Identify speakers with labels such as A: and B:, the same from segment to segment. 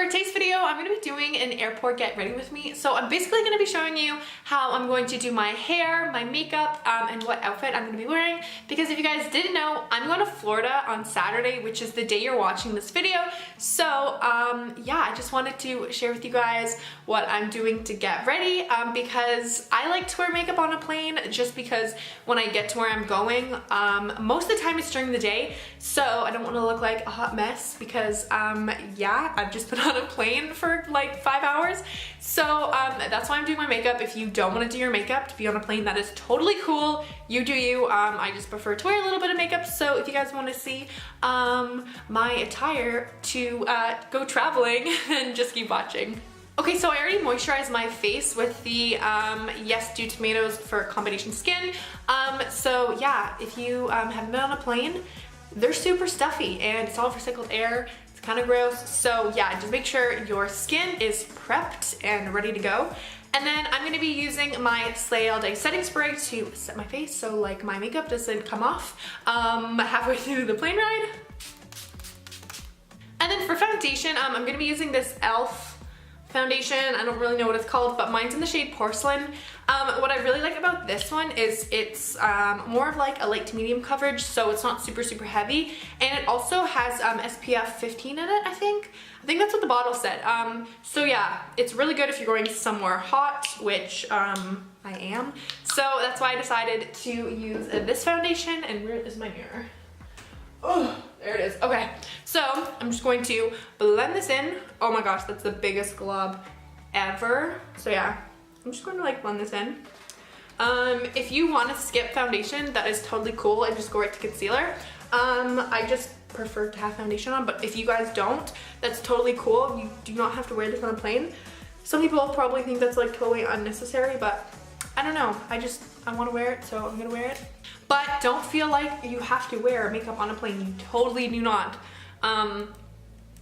A: for today's video, I'm going to be doing an airport get ready with me. So I'm basically going to be showing you how I'm going to do my hair, my makeup, and what outfit I'm going to be wearing. Because if you guys didn't know, I'm going to Florida on Saturday, which is the day you're watching this video. So yeah, I just wanted to share with you guys what I'm doing to get ready, because I like to wear makeup on a plane just because when I get to where I'm going, most of the time it's during the day, so I don't want to look like a hot mess because yeah, I've just been on a plane for like 5 hours. So that's why I'm doing my makeup. If you don't want to do your makeup to be on a plane, that is totally cool. You do you. I just prefer to wear a little bit of makeup. So if you guys want to see my attire to go traveling, then just keep watching. Okay, so I already moisturized my face with the Yes Do Tomatoes for combination skin. So yeah, if you haven't been on a plane, they're super stuffy and it's all recycled air. It's kind of gross. So yeah, just make sure your skin is prepped and ready to go. And then I'm going to be using my Slay All Day setting spray to set my face so like my makeup doesn't come off halfway through the plane ride. And then for foundation, I'm going to be using this e.l.f. foundation. I don't really know what it's called, but mine's in the shade Porcelain. What I really like about this one is it's more of like a light to medium coverage, so it's not super heavy, and it also has SPF 15 in it, I think that's what the bottle said. So yeah, it's really good if you're going somewhere hot, which I am, so that's why I decided to use this foundation. And where is my mirror? Oh, there it is. Okay, so I'm just going to blend this in. Oh my gosh, that's the biggest glob ever. So yeah, I'm just going to like blend this in. If you want to skip foundation, that is totally cool and just go right to concealer. I just prefer to have foundation on, but if you guys don't, that's totally cool. You do not have to wear this on a plane. Some people probably think that's like totally unnecessary, but I don't know. I want to wear it, so I'm gonna wear it. But don't feel like you have to wear makeup on a plane. You totally do not. I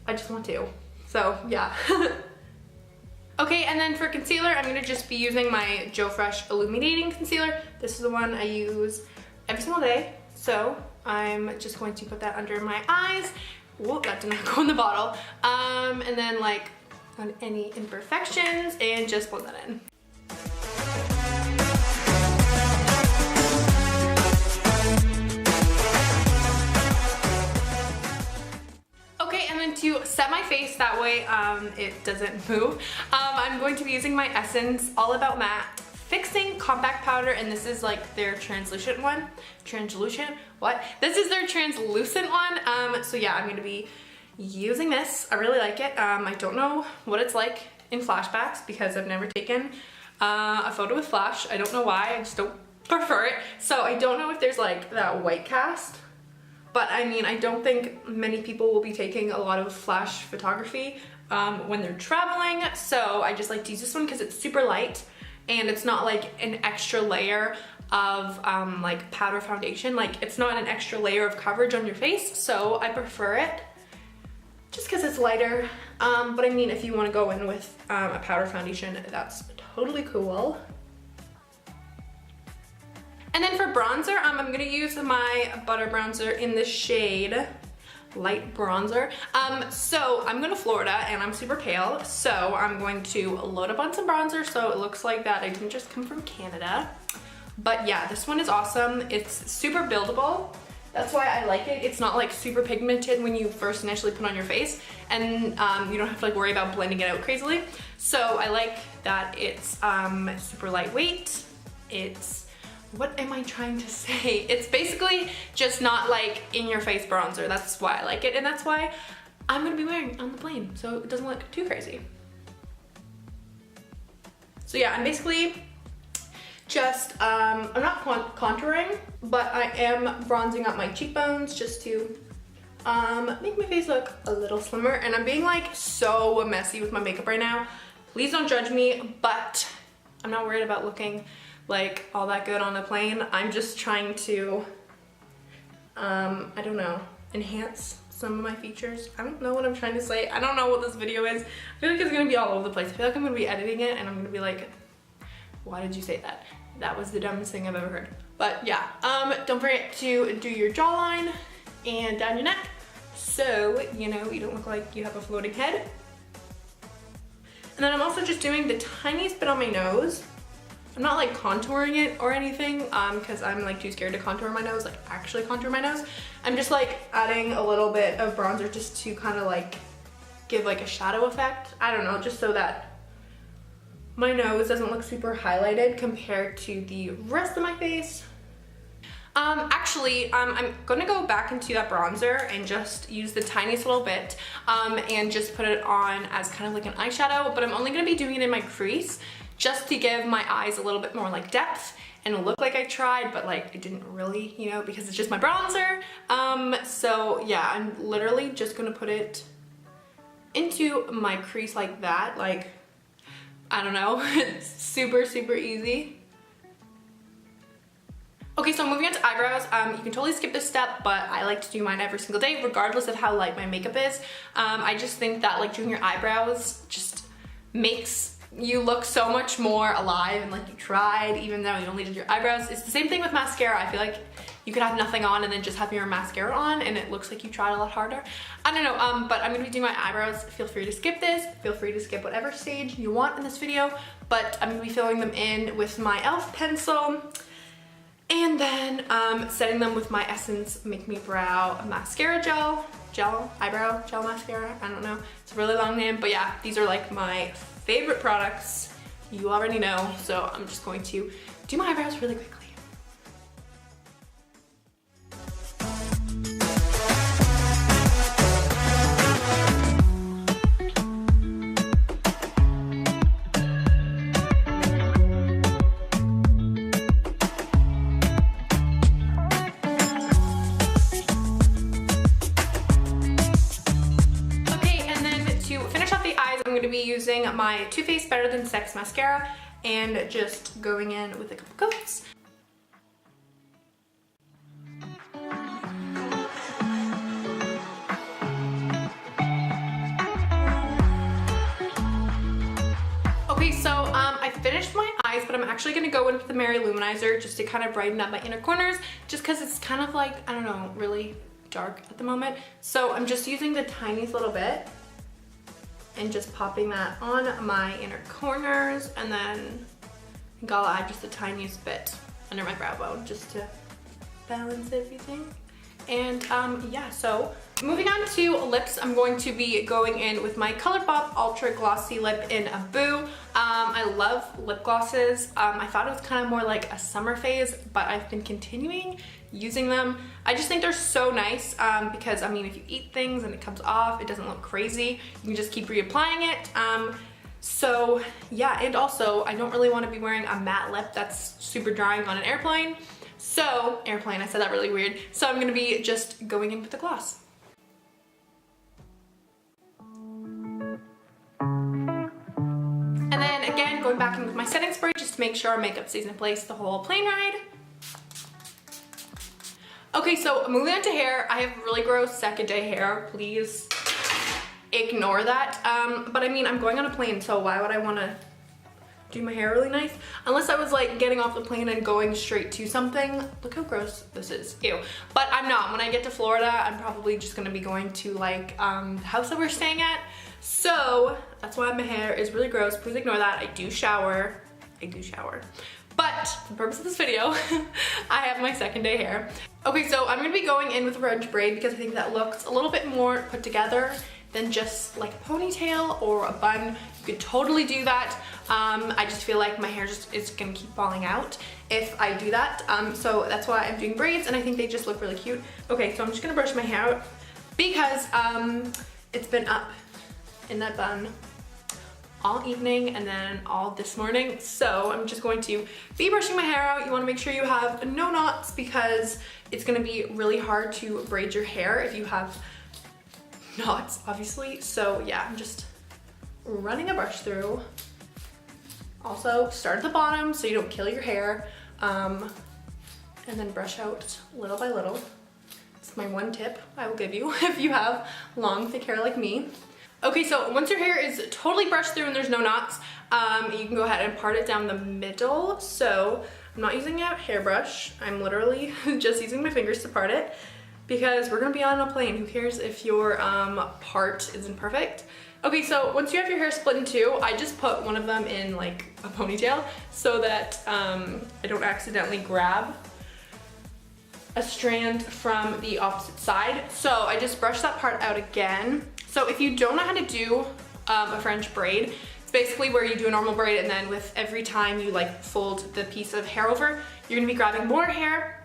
A: just want to. So yeah. Okay, and then for concealer, I'm gonna just be using my Joe Fresh Illuminating Concealer. This is the one I use every single day. So I'm just going to put that under my eyes. Whoa, that did not go in the bottle. And then like on any imperfections and just blend that in. To set my face that way it doesn't move, I'm going to be using my Essence All About Matte Fixing Compact Powder, and this is like their translucent one. Translucent? What? This is their translucent one. So yeah, I'm going to be using this. I really like it. I don't know what it's like in flashbacks because I've never taken a photo with flash. I don't know why. I just don't prefer it. So I don't know if there's like that white cast. But I mean, I don't think many people will be taking a lot of flash photography when they're traveling. So I just like to use this one because it's super light and it's not like an extra layer of like powder foundation. Like it's not an extra layer of coverage on your face. So I prefer it just because it's lighter. But I mean, if you want to go in with a powder foundation, that's totally cool. And then for bronzer, I'm going to use my Butter Bronzer in the shade Light Bronzer. So I'm going to Florida and I'm super pale, so I'm going to load up on some bronzer so it looks like that I didn't just come from Canada. But yeah, this one is awesome. It's super buildable. That's why I like it. It's not like super pigmented when you first initially put on your face, and you don't have to like worry about blending it out crazily. So I like that it's super lightweight. What am I trying to say? It's basically just not like in your face bronzer. That's why I like it, and that's why I'm gonna be wearing it on the plane so it doesn't look too crazy. So yeah, I'm basically just, I'm not contouring, but I am bronzing up my cheekbones just to make my face look a little slimmer. And I'm being like so messy with my makeup right now. Please don't judge me, but I'm not worried about looking like all that good on the plane. I'm just trying to, I don't know, enhance some of my features. I don't know what I'm trying to say. I don't know what this video is. I feel like it's gonna be all over the place. I feel like I'm gonna be editing it and I'm gonna be like, why did you say that? That was the dumbest thing I've ever heard. But yeah, don't forget to do your jawline and down your neck so you know you don't look like you have a floating head. And then I'm also just doing the tiniest bit on my nose. I'm not like contouring it or anything because I'm like too scared to contour my nose, like actually contour my nose. I'm just like adding a little bit of bronzer just to kind of like give like a shadow effect. I don't know, just so that my nose doesn't look super highlighted compared to the rest of my face. Actually, I'm gonna go back into that bronzer and just use the tiniest little bit and just put it on as kind of like an eyeshadow, but I'm only gonna be doing it in my crease just to give my eyes a little bit more like depth and look like I tried, but like it didn't really, you know, because it's just my bronzer. So yeah, I'm literally just gonna put it into my crease like that. Like, I don't know, it's super, super easy. Okay, so moving on to eyebrows. You can totally skip this step, but I like to do mine every single day, regardless of how light my makeup is. I just think that like doing your eyebrows just makes you look so much more alive and like you tried, even though you only did your eyebrows. It's the same thing with mascara. I feel like you could have nothing on and then just have your mascara on and it looks like you tried a lot harder. I don't know, but I'm gonna be doing my eyebrows. Feel free to skip this. Feel free to skip whatever stage you want in this video, but I'm gonna be filling them in with my e.l.f. pencil. And then setting them with my Essence Make Me Brow mascara eyebrow gel mascara. I don't know, it's a really long name, but yeah, these are like my favorite products. You already know, so I'm just going to do my eyebrows really quickly. I'm going to be using my Too Faced Better Than Sex mascara and just going in with a couple coats. Okay, so I finished my eyes, but I'm actually going to go in with the Mary Luminizer just to kind of brighten up my inner corners, just because it's kind of like, I don't know, really dark at the moment. So I'm just using the tiniest little bit and just popping that on my inner corners, and then I think I'll add just the tiniest bit under my brow bone just to balance everything. And yeah, so moving on to lips, I'm going to be going in with my ColourPop Ultra Glossy Lip in a Boo. I love lip glosses. I thought it was kind of more like a summer phase, but I've been continuing using them. I just think they're so nice because, I mean, if you eat things and it comes off, it doesn't look crazy. You can just keep reapplying it. So yeah, and also I don't really want to be wearing a matte lip that's super drying on an airplane. So, I said that really weird. So I'm gonna be just going in with the gloss. And then again, going back in with my setting spray just to make sure our makeup stays in place the whole plane ride. Okay, so moving on to hair. I have really gross second day hair. Please ignore that. But I mean, I'm going on a plane, so why would I wanna do my hair really nice? Unless I was like getting off the plane and going straight to something. Look how gross this is, ew. But I'm not. When I get to Florida, I'm probably just gonna be going to like the house that we're staying at. So that's why my hair is really gross. Please ignore that. I do shower. But for the purpose of this video, I have my second day hair. Okay, so I'm gonna be going in with a French braid because I think that looks a little bit more put together than just like a ponytail or a bun. You could totally do that. I just feel like my hair just is gonna keep falling out if I do that. So that's why I'm doing braids, and I think they just look really cute. Okay, so I'm just gonna brush my hair out because it's been up in that bun all evening and then all this morning. So I'm just going to be brushing my hair out. You wanna make sure you have no knots because it's gonna be really hard to braid your hair if you have knots, obviously. So yeah, I'm just running a brush through. Also, start at the bottom so you don't kill your hair, and then brush out little by little. It's my one tip I will give you if you have long, thick hair like me. Okay, so once your hair is totally brushed through and there's no knots, you can go ahead and part it down the middle. So I'm not using a hairbrush. I'm literally just using my fingers to part it because we're gonna be on a plane. Who cares if your part isn't perfect? Okay, so once you have your hair split in two, I just put one of them in like a ponytail so that I don't accidentally grab a strand from the opposite side. So I just brush that part out again. So if you don't know how to do a French braid, it's basically where you do a normal braid and then with every time you like fold the piece of hair over, you're gonna be grabbing more hair.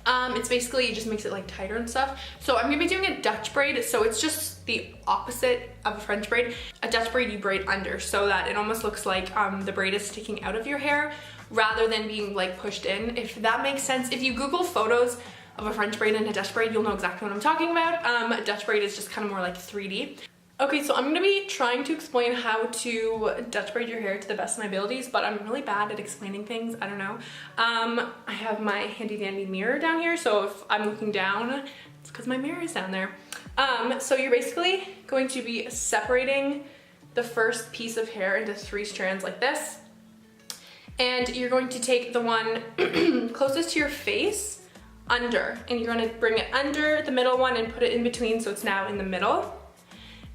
A: It's basically, it just makes it like tighter and stuff. So I'm gonna be doing a Dutch braid. So it's just the opposite of a French braid. A Dutch braid you braid under so that it almost looks like the braid is sticking out of your hair rather than being like pushed in, if that makes sense. If you Google photos of a French braid and a Dutch braid, you'll know exactly what I'm talking about. A Dutch braid is just kind of more like 3D. Okay, so I'm gonna be trying to explain how to Dutch braid your hair to the best of my abilities, but I'm really bad at explaining things, I don't know. I have my handy dandy mirror down here, so if I'm looking down, it's because my mirror is down there. So you're basically going to be separating the first piece of hair into 3 strands like this. And you're going to take the one closest to your face under, and you're gonna bring it under the middle one and put it in between so it's now in the middle.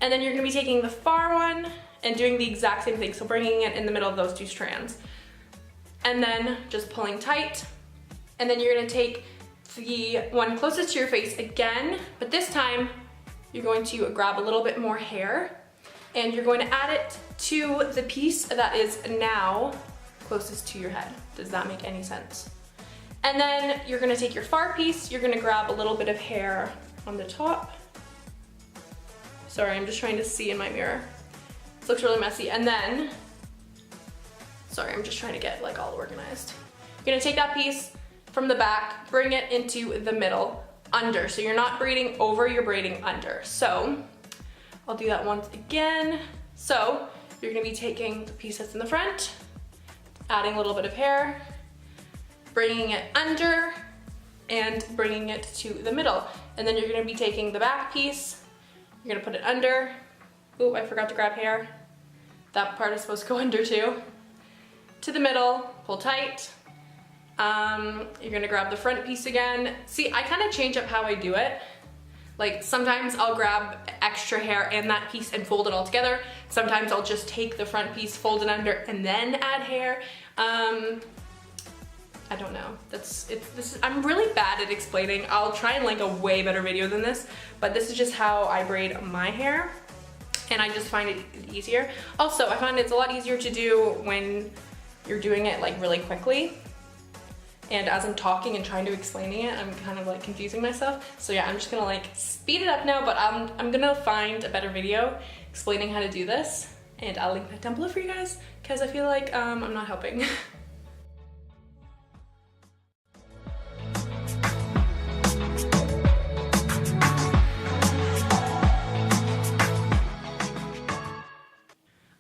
A: And then you're gonna be taking the far one and doing the exact same thing. So bringing it in the middle of those 2 strands. And then just pulling tight. And then you're gonna take the one closest to your face again, but this time you're going to grab a little bit more hair and you're going to add it to the piece that is now closest to your head. Does that make any sense? And then you're gonna take your far piece, you're gonna grab a little bit of hair on the top. Sorry, I'm just trying to see in my mirror. This looks really messy. And then, sorry, I'm just trying to get like all organized. You're gonna take that piece from the back, bring it into the middle, under. So you're not braiding over, you're braiding under. So I'll do that once again. So you're gonna be taking the piece that's in the front, adding a little bit of hair, bringing it under, and bringing it to the middle. And then you're gonna be taking the back piece, you're gonna put it under. Ooh, I forgot to grab hair. That part is supposed to go under too. To the middle, pull tight. You're gonna grab the front piece again. See, I kind of change up how I do it. Like sometimes I'll grab extra hair and that piece and fold it all together. Sometimes I'll just take the front piece, fold it under, and then add hair. I don't know. I'm really bad at explaining. I'll try and like a way better video than this, but this is just how I braid my hair, and I just find it easier. Also, I find it's a lot easier to do when you're doing it like really quickly. And as I'm talking and trying to explaining it, I'm kind of like confusing myself. So yeah, I'm just gonna like speed it up now, but I'm gonna find a better video explaining how to do this, and I'll link that down below for you guys, because I feel like I'm not helping.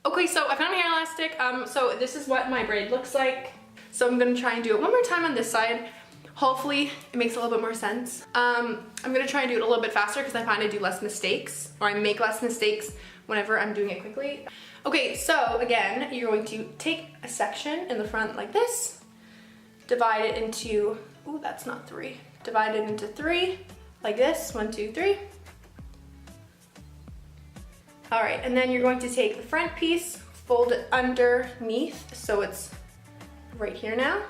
A: Okay, so I found my hair elastic. So this is what my braid looks like. So I'm gonna try and do it one more time on this side. Hopefully it makes a little bit more sense. I'm gonna try and do it a little bit faster because I find I do less mistakes, or I make less mistakes whenever I'm doing it quickly. Okay, so again, you're going to take a section in the front like this, divide it into, ooh, that's not 3. Divide it into 3, like this, 1, 2, 3. All right, and then you're going to take the front piece, fold it underneath, so it's right here now.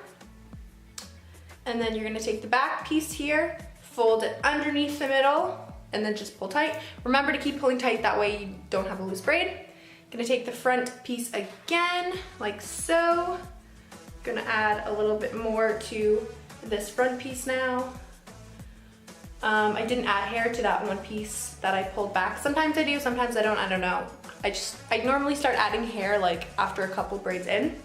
A: And then you're gonna take the back piece here, fold it underneath the middle, and then just pull tight. Remember to keep pulling tight, that way you don't have a loose braid. Gonna take the front piece again, like so. Gonna add a little bit more to this front piece now. I didn't add hair to that one piece that I pulled back. Sometimes I do, sometimes I don't know. I normally start adding hair like after a couple braids in.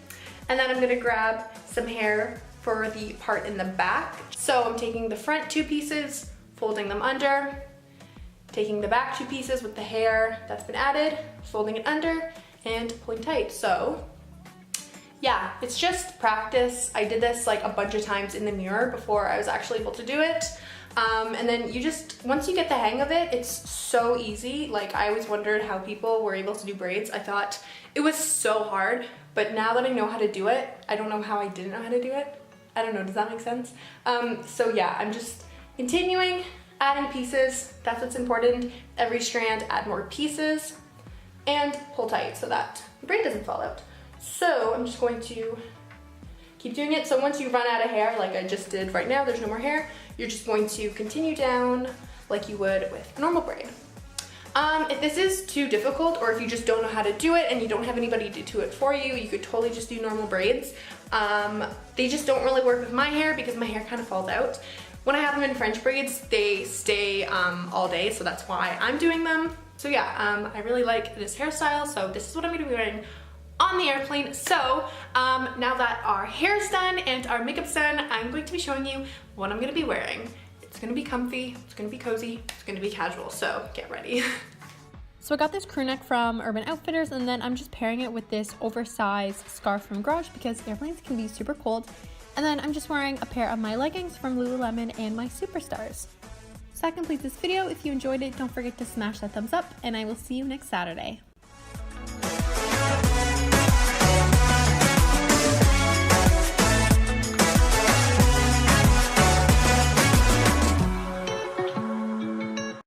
A: And then I'm gonna grab some hair for the part in the back. So I'm taking the front 2 pieces, folding them under, taking the back 2 pieces with the hair that's been added, folding it under, and pulling tight. So yeah, it's just practice. I did this like a bunch of times in the mirror before I was actually able to do it. And then you just, once you get the hang of it, it's so easy. Like I always wondered how people were able to do braids. I thought it was so hard, but now that I know how to do it, I don't know how I didn't know how to do it. I don't know, does that make sense? So yeah, I'm just continuing, adding pieces. That's what's important. Every strand, add more pieces. and pull tight so that the braid doesn't fall out. So I'm just going to keep doing it. So once you run out of hair, like I just did right now, there's no more hair, you're just going to continue down like you would with a normal braid. If this is too difficult, or if you just don't know how to do it and you don't have anybody to do it for you, you could totally just do normal braids. They just don't really work with my hair because my hair kind of falls out. When I have them in French braids, they stay all day, so that's why I'm doing them. So yeah, I really like this hairstyle, so this is what I'm gonna be wearing on the airplane. So now that our hair's done and our makeup's done, I'm going to be showing you what I'm gonna be wearing. It's gonna be comfy, it's gonna be cozy, it's gonna be casual, so get ready.
B: So I got this crew neck from Urban Outfitters, and then I'm just pairing it with this oversized scarf from Garage because airplanes can be super cold. And then I'm just wearing a pair of my leggings from Lululemon and my Superstars. So that completes this video. If you enjoyed it, don't forget to smash that thumbs up, and I will see you next Saturday.